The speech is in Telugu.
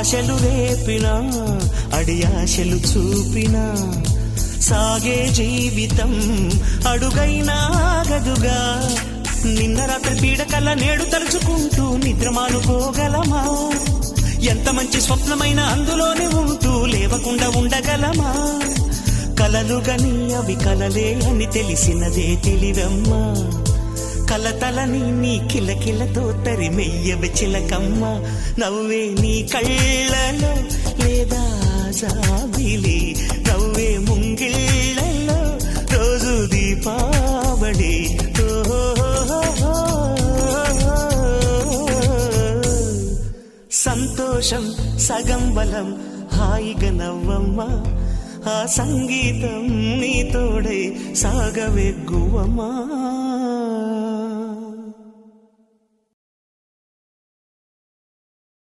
ఆశలు రేపినా అడియాశలు చూపినా సాగే జీవితం అడుగైనా గదుగా. నిన్న రాత్రి పీడకల నేడు తలుచుకుంటూ నిద్రమానుకోగలమా? ఎంత మంచి స్వప్నమైన అందులోనే ఉంటూ లేవకుండా ఉండగలమా? కలలుగని అవి కలలే అని తెలిసినదే తెలివమ్మా. కలతలని నీ కిలకిలతో తరిమెయ్యవి చిలకమ్మ. నవ్వే నీ కళ్ళలో లేదా జాబిలి, నవ్వే ముంగిళ్ళలో రోజు దీపావళి. సంతోషం సగం బలం, హాయిగా నవ్వమ్మా. ఆ సంగీతం నీ తోడై సాగవెగ్గువమ్మా.